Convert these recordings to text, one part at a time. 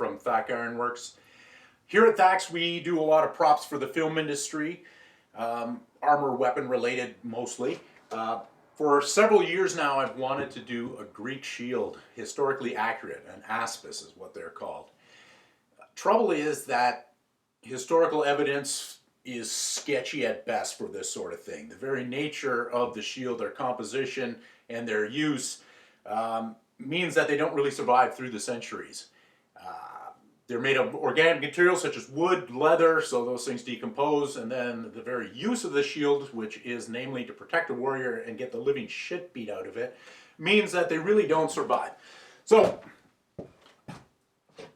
from Thak Ironworks. Here at Thak's, we do a lot of props for the film industry, armor weapon related mostly. For several years now, I've wanted to do a Greek shield, historically accurate, an Aspis is what they're called. Trouble is that historical evidence is sketchy at best for this sort of thing. The very nature of the shield, their composition, and their use means that they don't really survive through the centuries. They're made of organic materials such as wood, leather, so those things decompose, and then the very use of the shield, which is namely to protect a warrior and get the living shit beat out of it, means that they really don't survive. So,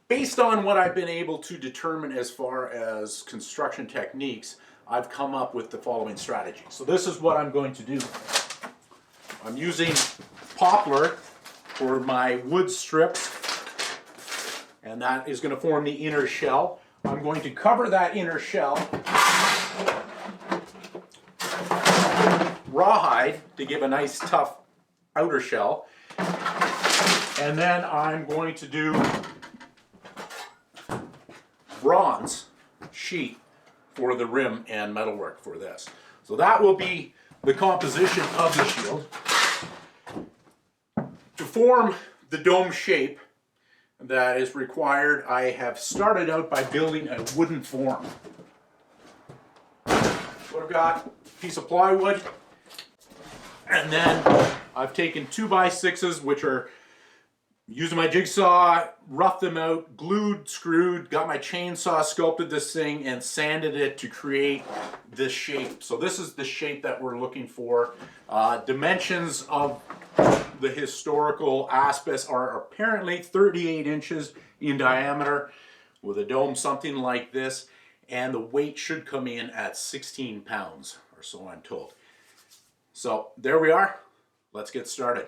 based on what I've been able to determine as far as construction techniques, I've come up with the following strategy. So this is what I'm going to do. I'm using poplar for my wood strips, and that is going to form the inner shell. I'm going to cover that inner shell rawhide to give a nice tough outer shell, and then I'm going to do bronze sheet for the rim and metalwork for this. So that will be the composition of the shield. To form the dome shape that is required, I have started out by building a wooden form. So I've got a piece of plywood, and then I've taken 2x6s, which are using my jigsaw, roughed them out, glued, screwed, got my chainsaw, sculpted this thing, and sanded it to create this shape. So this is the shape that we're looking for. Dimensions of the historical Aspis are apparently 38 inches in diameter with a dome something like this, and the weight should come in at 16 pounds, or so I'm told. So there we are. Let's get started.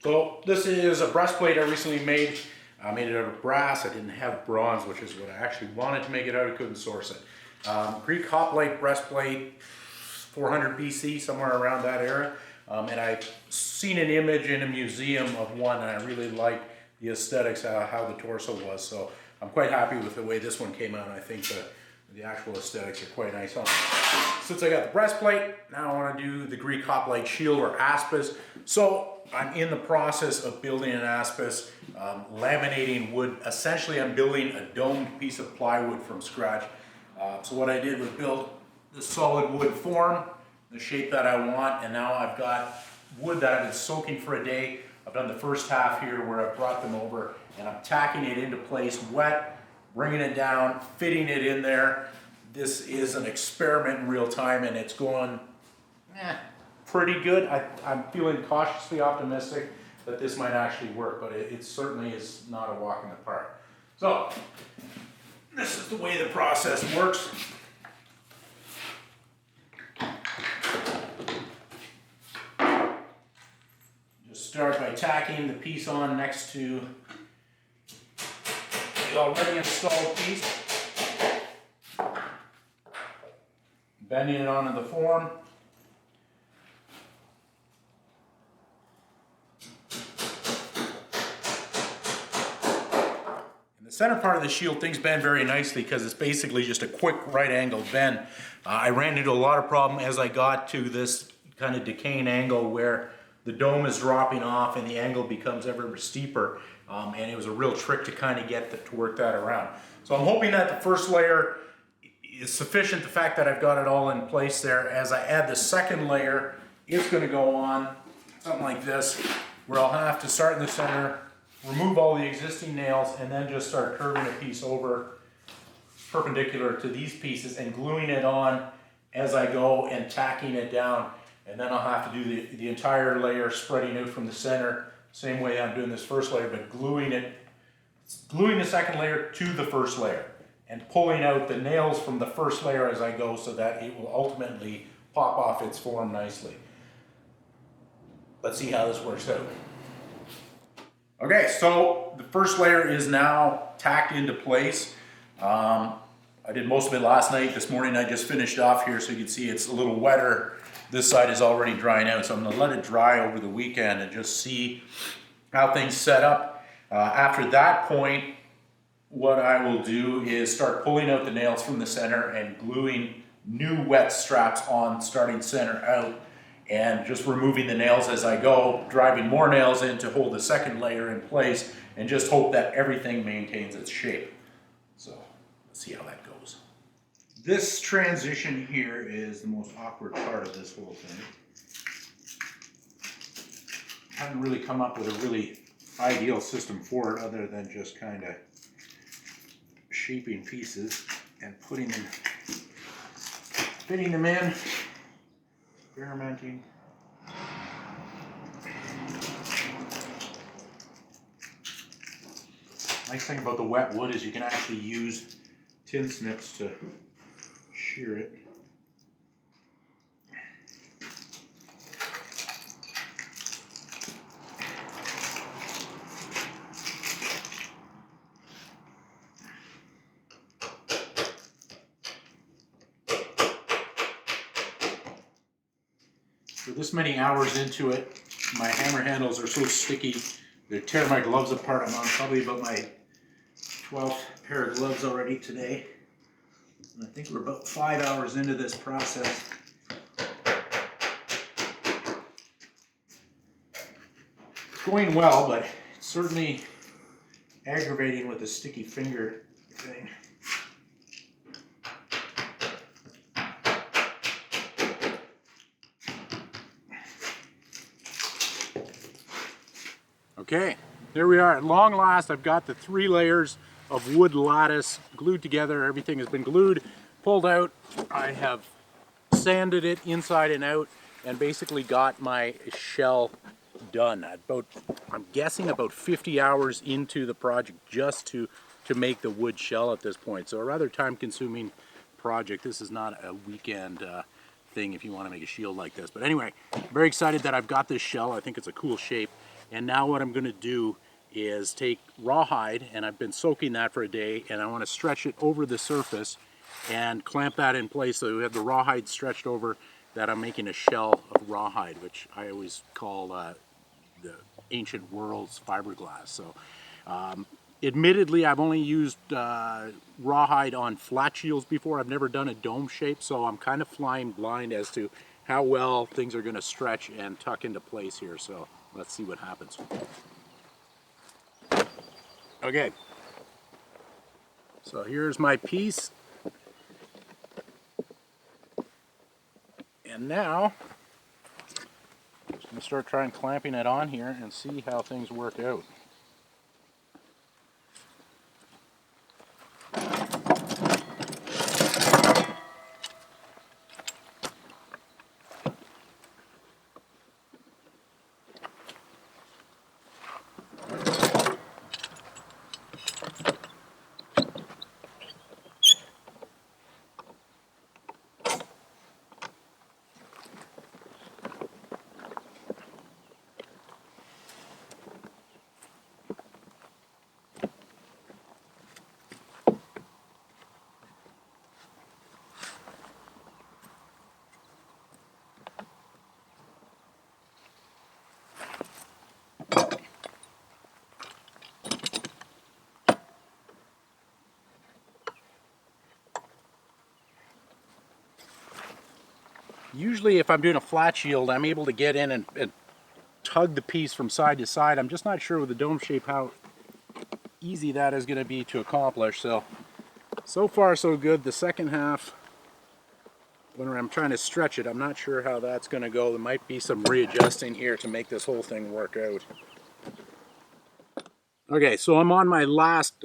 So this is a breastplate I recently made. I made it out of brass. I didn't have bronze, which is what I actually wanted to make it out. I couldn't source it. Greek hoplite breastplate, 400 BC, somewhere around that era. And I've seen an image in a museum of one, and I really like the aesthetics, how the torso was. So I'm quite happy with the way this one came out. I think the actual aesthetics are quite nice on it. Since I got the breastplate, now I want to do the Greek hoplite shield, or Aspis. So I'm in the process of building an Aspis, laminating wood. Essentially, I'm building a domed piece of plywood from scratch. So what I did was build the solid wood form, the shape that I want, and now I've got wood that I've been soaking for a day. I've done the first half here where I've brought them over, and I'm tacking it into place wet, bringing it down, fitting it in there. This is an experiment in real time, and it's going pretty good. I'm feeling cautiously optimistic that this might actually work, but it certainly is not a walk in the park. So this is the way the process works. Just start by tacking the piece on next to the already installed piece, bending it onto the form. In the center part of the shield, things bend very nicely because it's basically just a quick right angle bend. I ran into a lot of problem as I got to this kind of decaying angle where the dome is dropping off and the angle becomes ever steeper, and it was a real trick to kind of get to work that around. So I'm hoping that the first layer is sufficient, the fact that I've got it all in place there. As I add the second layer, it's going to go on something like this, where I'll have to start in the center, remove all the existing nails, and then just start curving a piece over perpendicular to these pieces and gluing it on as I go and tacking it down. And then I'll have to do the entire layer spreading out from the center, same way I'm doing this first layer, but gluing the second layer to the first layer and pulling out the nails from the first layer as I go so that it will ultimately pop off its form nicely. Let's see how this works out. Okay, so the first layer is now tacked into place. I did most of it last night. This morning I just finished off here, so you can see it's a little wetter. This side is already drying out, so I'm going to let it dry over the weekend and just see how things set up. After that point, what I will do is start pulling out the nails from the center and gluing new wet straps on, starting center out, and just removing the nails as I go, driving more nails in to hold the second layer in place, and just hope that everything maintains its shape. So let's see how that goes. This transition here is the most awkward part of this whole thing. I haven't really come up with a really ideal system for it other than just kind of shaping pieces and putting them, fitting them in, experimenting. Nice thing about the wet wood is you can actually use tin snips to shear it. For this many hours into it, my hammer handles are so sticky, they tear my gloves apart. I'm on probably about my 12th pair of gloves already today. And I think we're about 5 hours into this process. It's going well, but it's certainly aggravating with the sticky finger thing. Okay, there we are. At long last, I've got the 3 layers of wood lattice glued together. Everything has been glued, pulled out. I have sanded it inside and out and basically got my shell done. I'm guessing about 50 hours into the project just to make the wood shell at this point. So a rather time-consuming project. This is not a weekend thing if you want to make a shield like this. But anyway, very excited that I've got this shell. I think it's a cool shape. And now what I'm going to do is take rawhide, and I've been soaking that for a day, and I want to stretch it over the surface and clamp that in place so we have the rawhide stretched over that. I'm making a shell of rawhide, which I always call the ancient world's fiberglass. So admittedly, I've only used rawhide on flat shields before. I've never done a dome shape, so I'm kind of flying blind as to how well things are going to stretch and tuck into place here. So let's see what happens. Okay, so here's my piece. And now, I'm going to start trying clamping it on here and see how things work out. Usually if I'm doing a flat shield, I'm able to get in and tug the piece from side to side. I'm just not sure with the dome shape how easy that is going to be to accomplish. So far so good. The second half, when I'm trying to stretch it, I'm not sure how that's going to go. There might be some readjusting here to make this whole thing work out. Okay, so I'm on my last,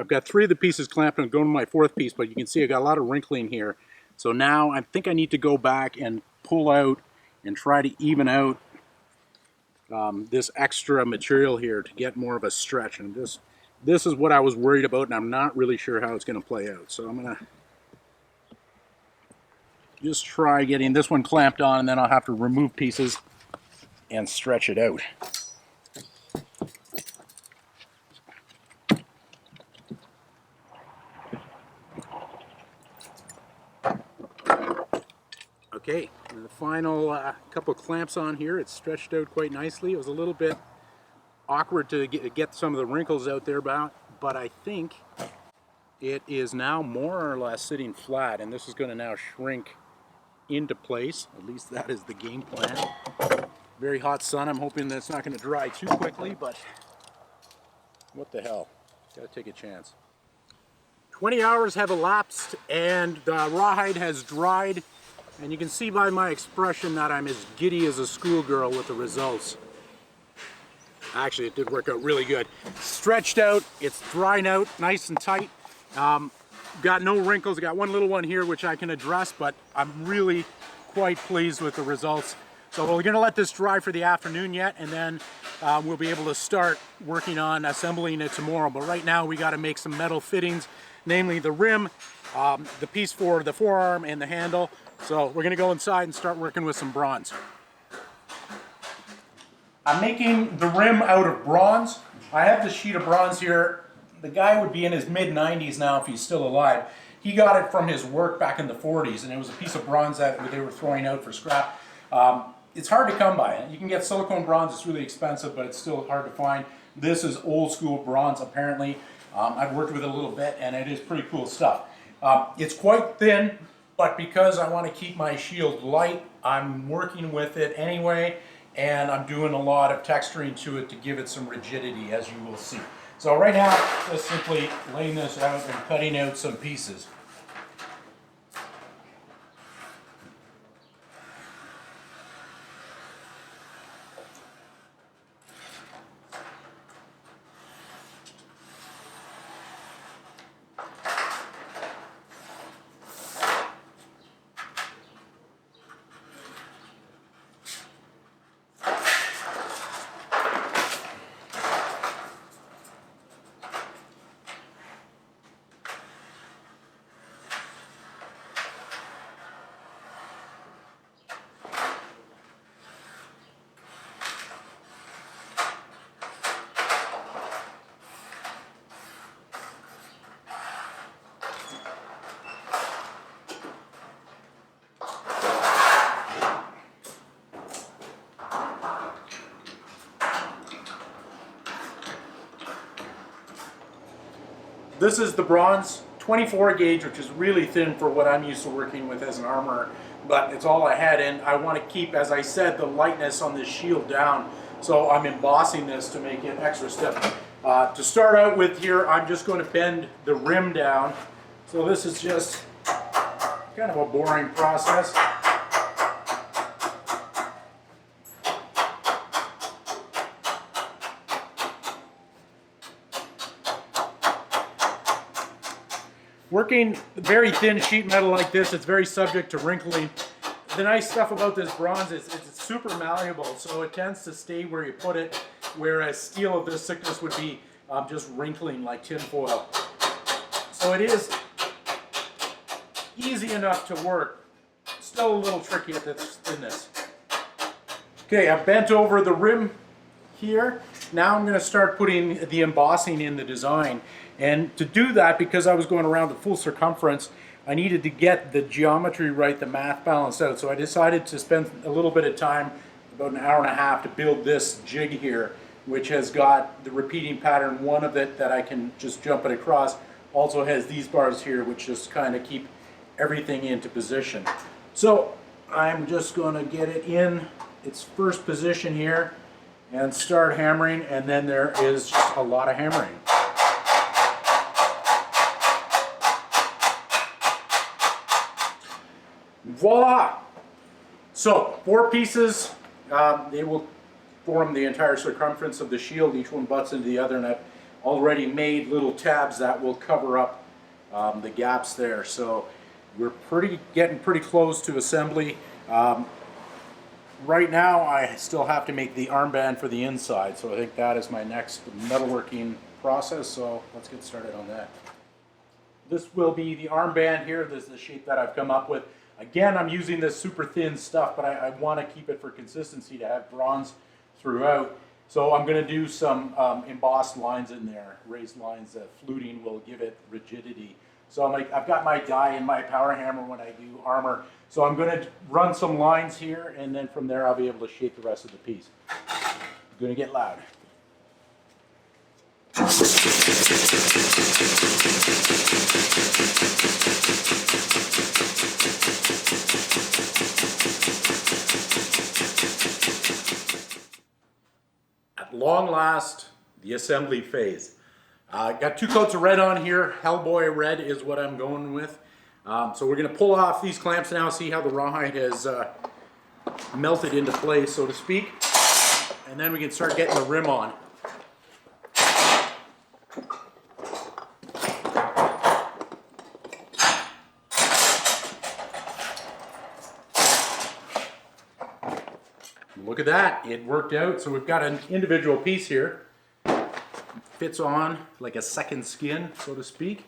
I've got 3 of the pieces clamped and I'm going to my 4th piece, but you can see I got a lot of wrinkling here. So now I think I need to go back and pull out and try to even out this extra material here to get more of a stretch. And this is what I was worried about, and I'm not really sure how it's going to play out. So I'm going to just try getting this one clamped on, and then I'll have to remove pieces and stretch it out. Okay, the final couple clamps on here. It's stretched out quite nicely. It was a little bit awkward to get some of the wrinkles out there, but but I think it is now more or less sitting flat, and this is going to now shrink into place. At least that is the game plan. Very hot sun. I'm hoping that it's not going to dry too quickly, but what the hell? Gotta take a chance. 20 hours have elapsed and the rawhide has dried, and you can see by my expression that I'm as giddy as a schoolgirl with the results. Actually, it did work out really good. Stretched out, it's drying out nice and tight. Got no wrinkles. Got one little one here which I can address, but I'm really quite pleased with the results. So we're going to let this dry for the afternoon yet, and then we'll be able to start working on assembling it tomorrow. But right now we got to make some metal fittings, namely the rim, the piece for the forearm, and the handle. So we're going to go inside and start working with some bronze. I'm making the rim out of bronze. I have this sheet of bronze here. The guy would be in his mid-90s now if he's still alive. He got it from his work back in the 40s, and it was a piece of bronze that they were throwing out for scrap. It's hard to come by. You can get silicone bronze, it's really expensive, but it's still hard to find. This is old school bronze, apparently. I've worked with it a little bit, and it is pretty cool stuff. It's quite thin, but because I want to keep my shield light, I'm working with it anyway, and I'm doing a lot of texturing to it to give it some rigidity, as you will see. So right now, just simply laying this out and cutting out some pieces. This is the bronze 24 gauge, which is really thin for what I'm used to working with as an armorer, but it's all I had, and I want to keep, as I said, the lightness on this shield down, so I'm embossing this to make it extra stiff. To start out with here, I'm just going to bend the rim down, so this is just kind of a boring process. Working very thin sheet metal like this, it's very subject to wrinkling. The nice stuff about this bronze is it's super malleable, so it tends to stay where you put it, whereas steel of this thickness would be just wrinkling like tin foil. So it is easy enough to work, still a little tricky at this thinness. Okay, I've bent over the rim here. Now I'm going to start putting the embossing in the design. And to do that, because I was going around the full circumference, I needed to get the geometry right, the math balanced out. So I decided to spend a little bit of time, about an hour and a half, to build this jig here, which has got the repeating pattern, one of it that I can just jump it across, also has these bars here, which just kind of keep everything into position. So I'm just going to get it in its first position here and start hammering, and then there is just a lot of hammering. Voila! So 4 pieces, they will form the entire circumference of the shield. Each one butts into the other, and I've already made little tabs that will cover up the gaps there. So we're getting pretty close to assembly. Right now I still have to make the armband for the inside, so I think that is my next metalworking process, so let's get started on that. This will be the armband here. This is the shape that I've come up with. Again, I'm using this super thin stuff, but I want to keep it for consistency to have bronze throughout. So I'm going to do some embossed lines in there, raised lines. Fluting will give it rigidity. So I've got my die and my power hammer when I do armor. So I'm going to run some lines here, and then from there I'll be able to shape the rest of the piece. I'm going to get loud. At long last, the assembly phase. Got 2 coats of red on here. Hellboy red is what I'm going with. So we're going to pull off these clamps now, see how the rawhide has melted into place, so to speak. And then we can start getting the rim on. Look at that, it worked out. So we've got an individual piece here. Fits on like a second skin, so to speak.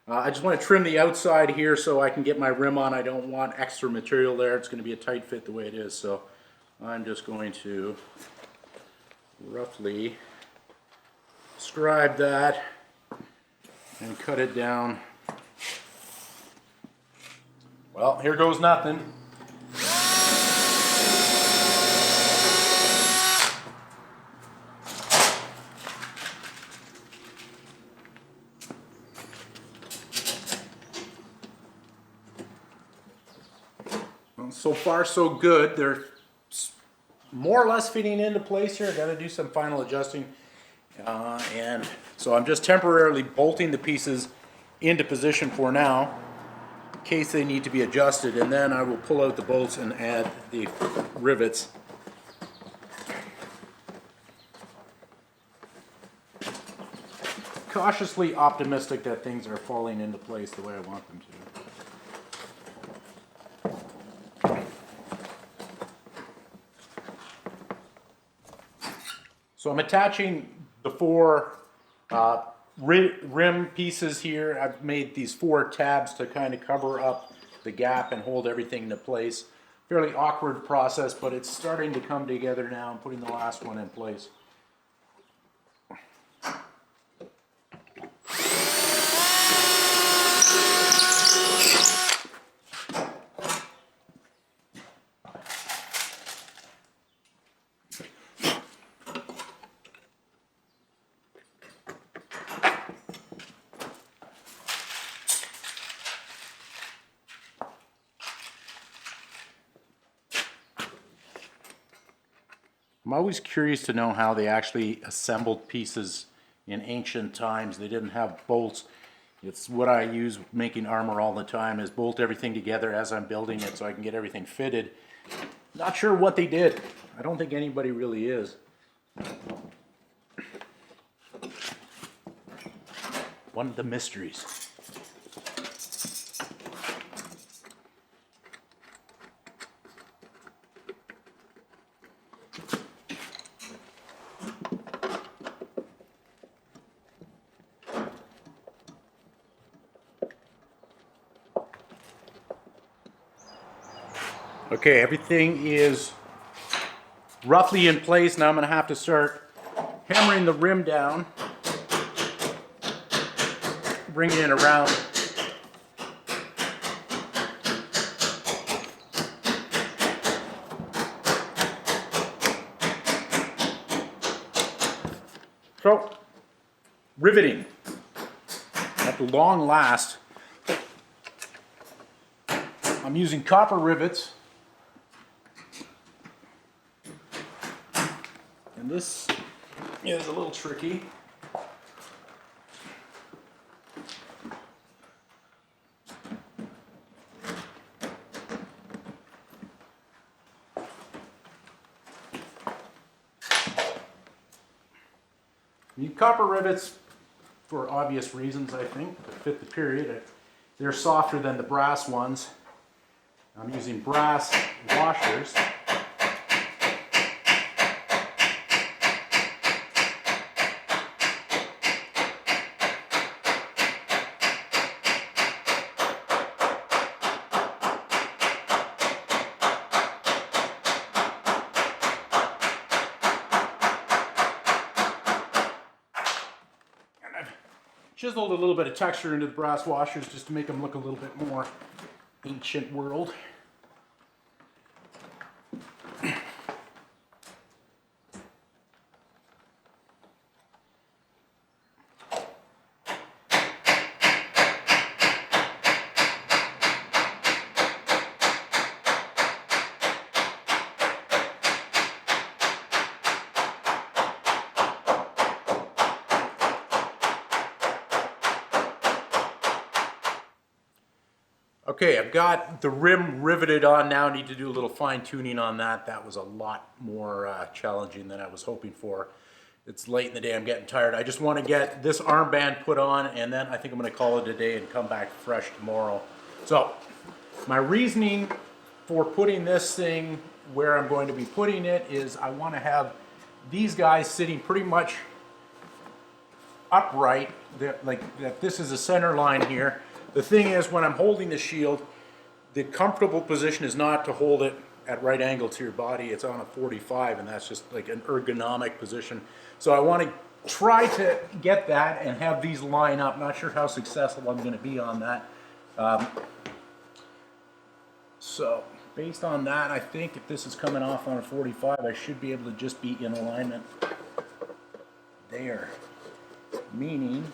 I just want to trim the outside here so I can get my rim on. I don't want extra material there. It's going to be a tight fit the way it is. So I'm just going to roughly scribe that and cut it down. Well, here goes nothing. So far so good. They're more or less fitting into place here. I got to do some final adjusting, and so I'm just temporarily bolting the pieces into position for now in case they need to be adjusted, and then I will pull out the bolts and add the rivets. Cautiously optimistic that things are falling into place the way I want them to. So I'm attaching the 4 rim pieces here. I've made these 4 tabs to kind of cover up the gap and hold everything into place. Fairly awkward process, but it's starting to come together now. I'm putting the last one in place. I'm always curious to know how they actually assembled pieces in ancient times. They didn't have bolts. It's what I use making armor all the time, is bolt everything together as I'm building it so I can get everything fitted. Not sure what they did. I don't think anybody really is. One of the mysteries. Okay, everything is roughly in place. Now I'm going to have to start hammering the rim down, bring it in around. So, riveting. At long last, I'm using copper rivets. And this is a little tricky. You need copper rivets for obvious reasons, I think, to fit the period. They're softer than the brass ones. I'm using brass washers. Chiseled a little bit of texture into the brass washers just to make them look a little bit more ancient world. Okay, I've got the rim riveted on now. I need to do a little fine tuning on that. That was a lot more challenging than I was hoping for. It's late in the day, I'm getting tired. I just want to get this armband put on, and then I think I'm going to call it a day and come back fresh tomorrow. So, my reasoning for putting this thing where I'm going to be putting it is I want to have these guys sitting pretty much upright, that this is a center line here. The thing is, when I'm holding the shield, the comfortable position is not to hold it at right angle to your body. It's on a 45, and that's just like an ergonomic position. So I want to try to get that and have these line up. Not sure how successful I'm going to be on that. So based on that, I think if this is coming off on a 45, I should be able to just be in alignment there. Meaning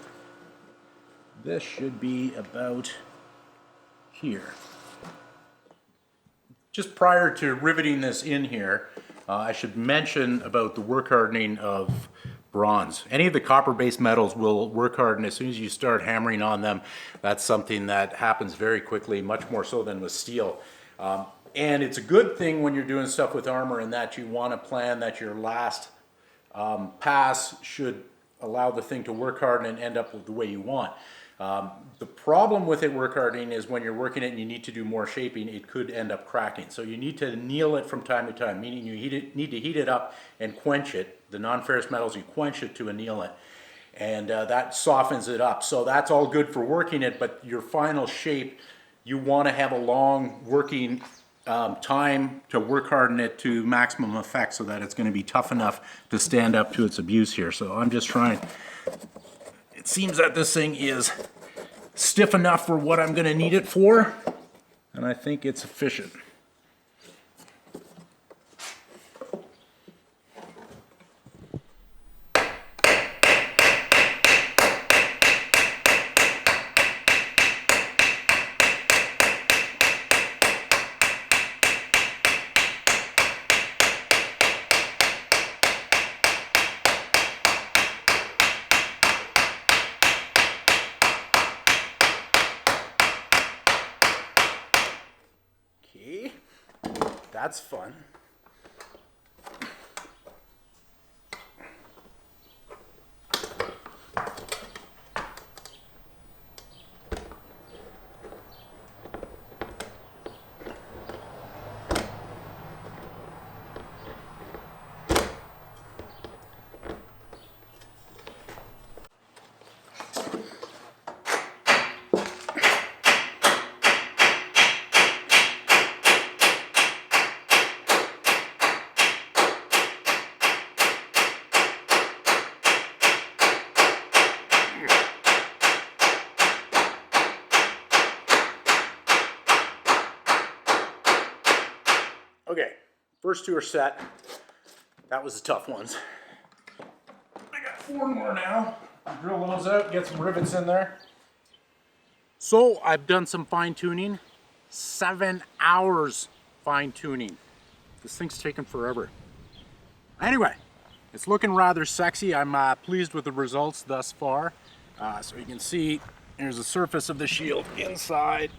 this should be about here. Just prior to riveting this in here, I should mention about the work hardening of bronze. Any of the copper-based metals will work harden as soon as you start hammering on them. That's something that happens very quickly, much more so than with steel. And it's a good thing when you're doing stuff with armor in that you want to plan that your last pass should allow the thing to work harden and end up with the way you want. The problem with it work hardening is when you're working it and you need to do more shaping, it could end up cracking. So you need to anneal it from time to time, meaning you need to heat it up and quench it. The non-ferrous metals, you quench it to anneal it. And that softens it up. So that's all good for working it, but your final shape, you want to have a long working time to work harden it to maximum effect so that it's going to be tough enough to stand up to its abuse here. So I'm just trying. It seems that this thing is stiff enough for what I'm going to need it for, and I think it's efficient. That's fun. Okay, first two are set. That was the tough ones. I got 4 more now. Drill those out, get some rivets in there. So I've done some fine tuning. 7 hours fine tuning. This thing's taken forever. Anyway, it's looking rather sexy. I'm pleased with the results thus far. So you can see here's the surface of the shield inside.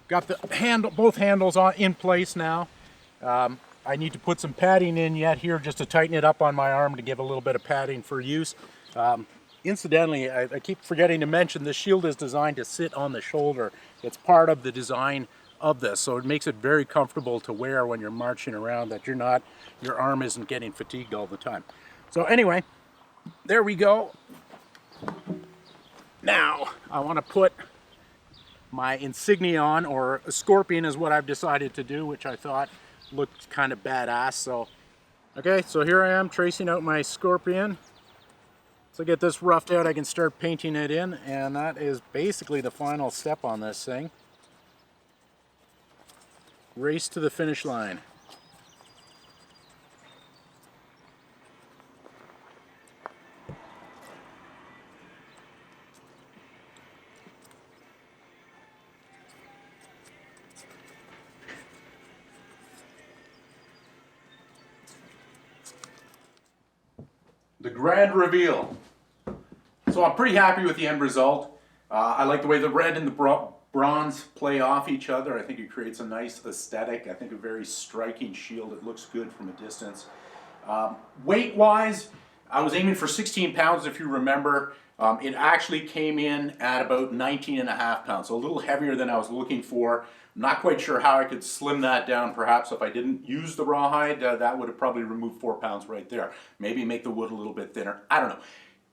Got the both handles in place now. I need to put some padding in yet here just to tighten it up on my arm to give a little bit of padding for use. Incidentally, I keep forgetting to mention the shield is designed to sit on the shoulder. It's part of the design of this, so it makes it very comfortable to wear when you're marching around, that your arm isn't getting fatigued all the time. So anyway, there we go. Now I want to put my insignia on, or a scorpion is what I've decided to do, which I thought looked kind of badass. So okay, so here I am tracing out my scorpion. So get this roughed out, I can start painting it in, and that is basically the final step on this thing. Race to the finish line. The grand reveal. So I'm pretty happy with the end result. I like the way the red and the bronze play off each other. I think it creates a nice aesthetic. I think a very striking shield. It looks good from a distance. Weight-wise, I was aiming for 16 pounds, if you remember. It actually came in at about 19.5 pounds, so a little heavier than I was looking for. I'm not quite sure how I could slim that down. Perhaps if I didn't use the rawhide, that would have probably removed 4 pounds right there. Maybe make the wood a little bit thinner. I don't know.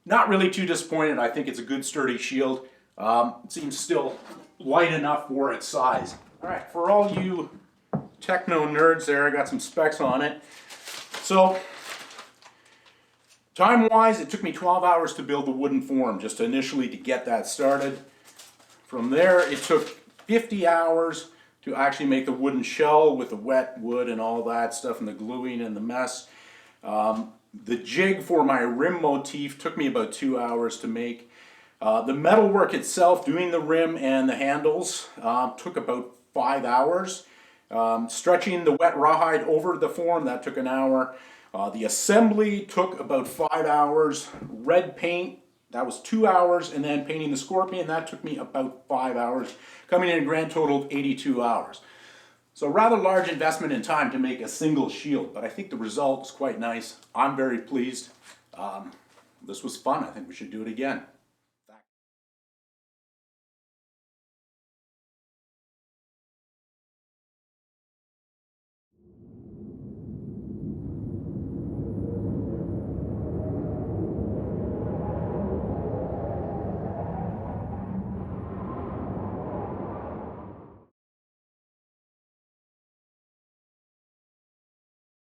Not really too disappointed. I think it's a good sturdy shield. It seems still light enough for its size. All right, for all you techno nerds there, I got some specs on it. So, time-wise, it took me 12 hours to build the wooden form, just initially to get that started. From there, it took 50 hours to actually make the wooden shell with the wet wood and all that stuff and the gluing and the mess. The jig for my rim motif took me about 2 hours to make. The metalwork itself, doing the rim and the handles, took about 5 hours. Stretching the wet rawhide over the form, that took an hour. The assembly took about 5 hours. Red paint, that was 2 hours. And then painting the scorpion, that took me about 5 hours, coming in a grand total of 82 hours. So rather large investment in time to make a single shield, but I think the result is quite nice. I'm very pleased. This was fun. I think we should do it again.